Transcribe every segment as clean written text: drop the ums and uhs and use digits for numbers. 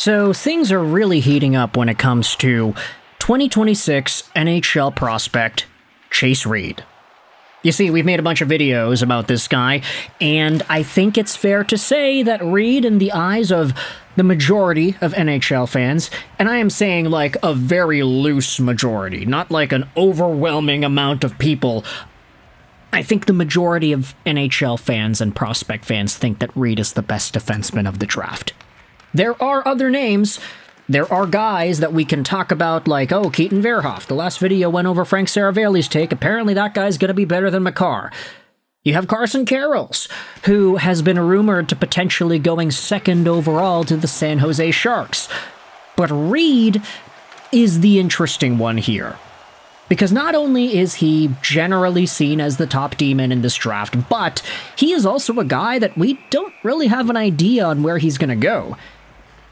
So things are really heating up when it comes to 2026 NHL prospect Chase Reid. You see, we've made a bunch of videos about this guy, and I think it's fair to say that Reid, in the eyes of the majority of NHL fans, and I am saying like a very loose majority, not like an overwhelming amount of people, I think the majority of NHL fans and prospect fans think that Reid is the best defenseman of the draft. There are other names. There are guys that we can talk about, like, oh, Keaton Verhoff. The last video went over Frank Saravalli's take. Apparently that guy's going to be better than Makar. You have Carson Carrolls, who has been rumored to potentially going second overall to the San Jose Sharks. But Reid is the interesting one here. Because not only is he generally seen as the top demon in this draft, but he is also a guy that we don't really have an idea on where he's going to go.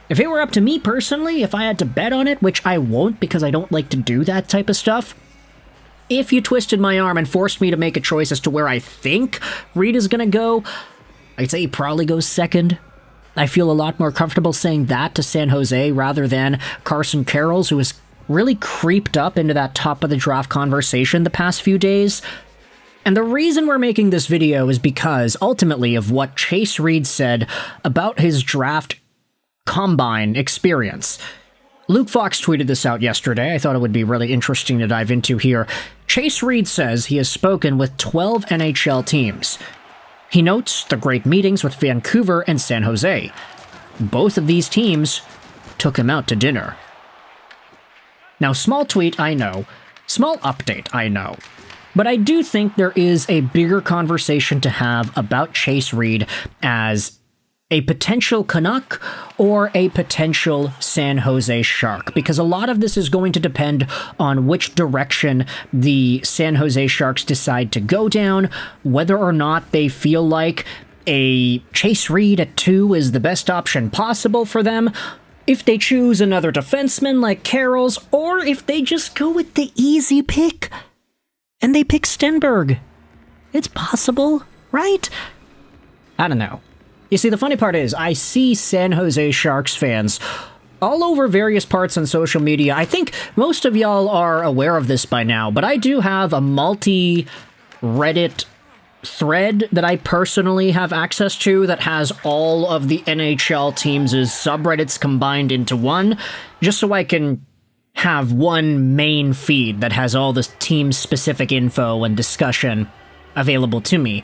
If it were up to me personally, if I had to bet on it, which I won't because I don't like to do that type of stuff, if you twisted my arm and forced me to make a choice as to where I think Reid is going to go, I'd say he probably goes second. I feel a lot more comfortable saying that to San Jose rather than Carson Carrolls, who has really creeped up into that top of the draft conversation the past few days. And the reason we're making this video is because, ultimately, of what Chase Reid said about his draft combine experience. Luke Fox tweeted this out yesterday. I thought it would be really interesting to dive into here. Chase Reid says he has spoken with 12 NHL teams. He notes the great meetings with Vancouver and San Jose. Both of these teams took him out to dinner. Now, small tweet, I know. Small update, I know. But I do think there is a bigger conversation to have about Chase Reid as a potential Canuck or a potential San Jose Shark, because a lot of this is going to depend on which direction the San Jose Sharks decide to go down, whether or not they feel like a Chase Reid at 2 is the best option possible for them, if they choose another defenseman like Carrolls, or if they just go with the easy pick and they pick Stenberg. It's possible, right? I don't know. You see, the funny part is, I see San Jose Sharks fans all over various parts on social media. I think most of y'all are aware of this by now, but I do have a multi-Reddit thread that I personally have access to that has all of the NHL teams' subreddits combined into one, just so I can have one main feed that has all the team-specific info and discussion available to me.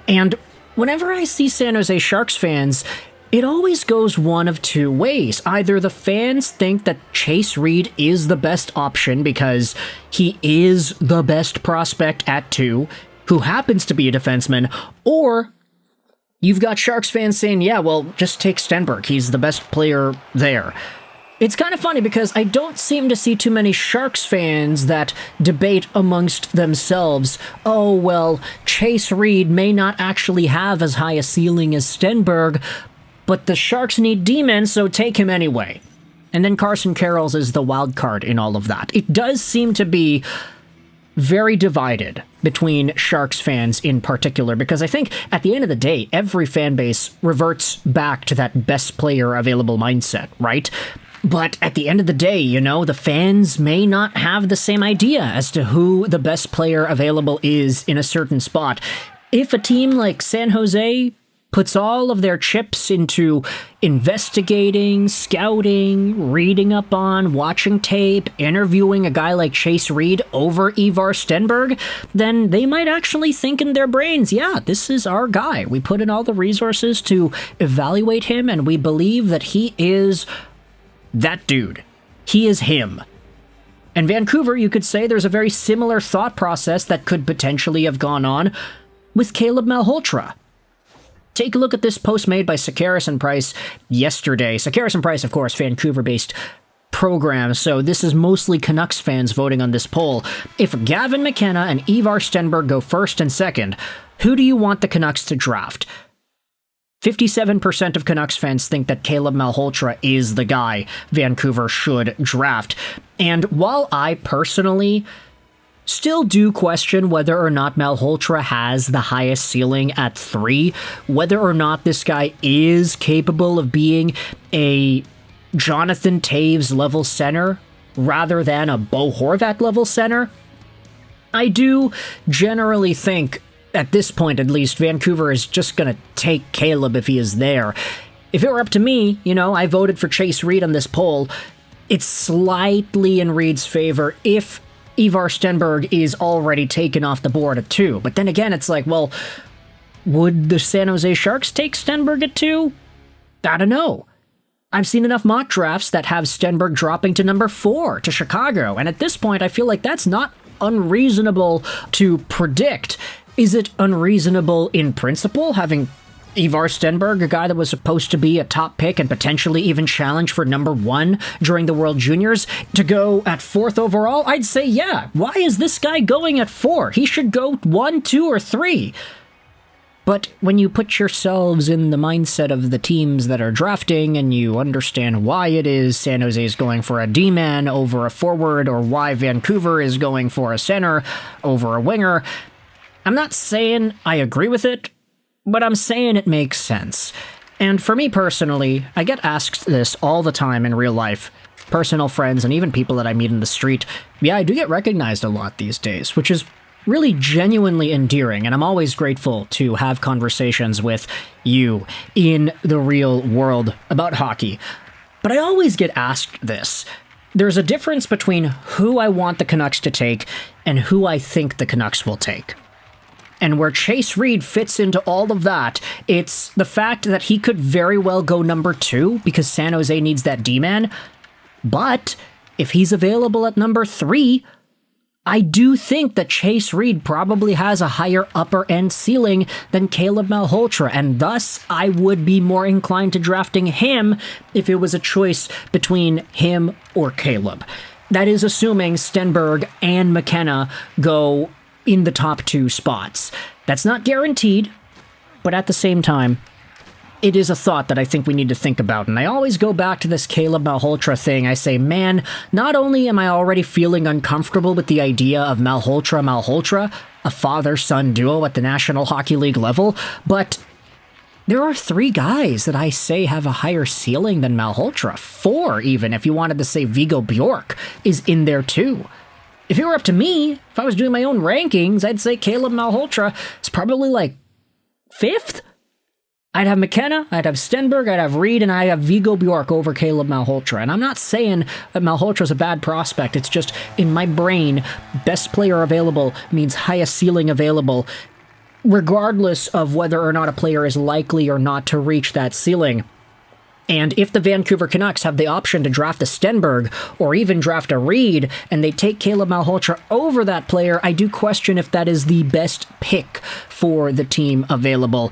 And whenever I see San Jose Sharks fans, it always goes one of two ways. Either the fans think that Chase Reid is the best option because he is the best prospect at 2, who happens to be a defenseman, or you've got Sharks fans saying, yeah, well, just take Stenberg. He's the best player there. It's kind of funny because I don't seem to see too many Sharks fans that debate amongst themselves, oh, well, Chase Reid may not actually have as high a ceiling as Stenberg, but the Sharks need D-men, so take him anyway. And then Carson Carrolls is the wild card in all of that. It does seem to be very divided between Sharks fans in particular, because I think at the end of the day, every fan base reverts back to that best player available mindset, right? But at the end of the day, you know, the fans may not have the same idea as to who the best player available is in a certain spot. If a team like San Jose puts all of their chips into investigating, scouting, reading up on, watching tape, interviewing a guy like Chase Reid over Ivar Stenberg, then they might actually think in their brains, yeah, this is our guy. We put in all the resources to evaluate him, and we believe that he is that dude. He is him. And Vancouver, you could say there's a very similar thought process that could potentially have gone on with Caleb Malhotra. Take a look at this post made by Schaefer and Price yesterday. Schaefer and Price, of course, Vancouver-based program, so this is mostly Canucks fans voting on this poll. If Gavin McKenna and Ivar Stenberg go first and second, who do you want the Canucks to draft? 57% of Canucks fans think that Caleb Malhotra is the guy Vancouver should draft. And while I personally still do question whether or not Malhotra has the highest ceiling at 3, whether or not this guy is capable of being a Jonathan Toews level center rather than a Bo Horvat level center. I do generally think, at this point at least, Vancouver is just going to take Caleb if he is there. If it were up to me, I voted for Chase Reid on this poll. It's slightly in Reid's favor if Ivar Stenberg is already taken off the board at 2. But then again, it's like, well, would the San Jose Sharks take Stenberg at 2? I don't know. I've seen enough mock drafts that have Stenberg dropping to number 4 to Chicago, and at this point I feel like that's not unreasonable to predict. Is it unreasonable in principle, having Ivar Stenberg, a guy that was supposed to be a top pick and potentially even challenge for number 1 during the World Juniors, to go at 4th overall? I'd say yeah. Why is this guy going at 4? He should go 1, 2, or 3. But when you put yourselves in the mindset of the teams that are drafting and you understand why it is San Jose is going for a D-man over a forward, or why Vancouver is going for a center over a winger, I'm not saying I agree with it, but I'm saying it makes sense. And for me personally, I get asked this all the time in real life. Personal friends and even people that I meet in the street. Yeah, I do get recognized a lot these days, which is really genuinely endearing, and I'm always grateful to have conversations with you in the real world about hockey. But I always get asked this. There's a difference between who I want the Canucks to take and who I think the Canucks will take. And where Chase Reid fits into all of that, it's the fact that he could very well go number 2 because San Jose needs that D-man. But if he's available at number 3, I do think that Chase Reid probably has a higher upper-end ceiling than Caleb Malhotra, and thus I would be more inclined to drafting him if it was a choice between him or Caleb. That is assuming Stenberg and McKenna go in the top 2 spots. That's not guaranteed, but at the same time, it is a thought that I think we need to think about, and I always go back to this Caleb Malhotra thing. I say, man, not only am I already feeling uncomfortable with the idea of Malhotra, a father-son duo at the National Hockey League level, but there are 3 guys that I say have a higher ceiling than Malhotra. 4 even, if you wanted to say Viggo Bjork is in there too. If it were up to me, if I was doing my own rankings, I'd say Caleb Malhotra is probably like 5th. I'd have McKenna, I'd have Stenberg, I'd have Reid, and I'd have Viggo Bjork over Caleb Malhotra. And I'm not saying that Malhotra's a bad prospect. It's just, in my brain, best player available means highest ceiling available, regardless of whether or not a player is likely or not to reach that ceiling. And if the Vancouver Canucks have the option to draft a Stenberg or even draft a Reid, and they take Caleb Malhotra over that player, I do question if that is the best pick for the team available.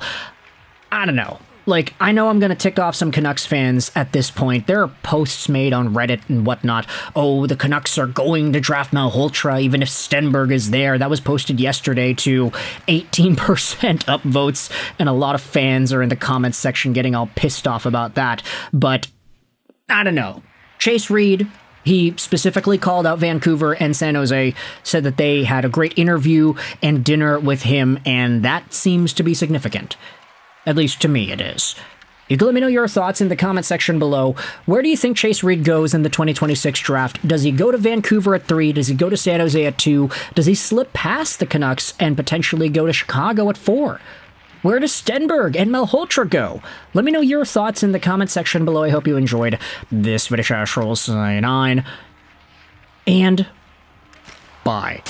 I don't know. Like, I know I'm going to tick off some Canucks fans at this point. There are posts made on Reddit and whatnot. Oh, the Canucks are going to draft Malhotra even if Stenberg is there. That was posted yesterday to 18% upvotes, and a lot of fans are in the comments section getting all pissed off about that. But, I don't know. Chase Reid, he specifically called out Vancouver and San Jose, said that they had a great interview and dinner with him, and that seems to be significant. At least to me, it is. You can let me know your thoughts in the comment section below. Where do you think Chase Reid goes in the 2026 draft? Does he go to Vancouver at 3? Does he go to San Jose at 2? Does he slip past the Canucks and potentially go to Chicago at 4? Where does Stenberg and Malhotra go? Let me know your thoughts in the comment section below. I hope you enjoyed this video. Sign on. And bye.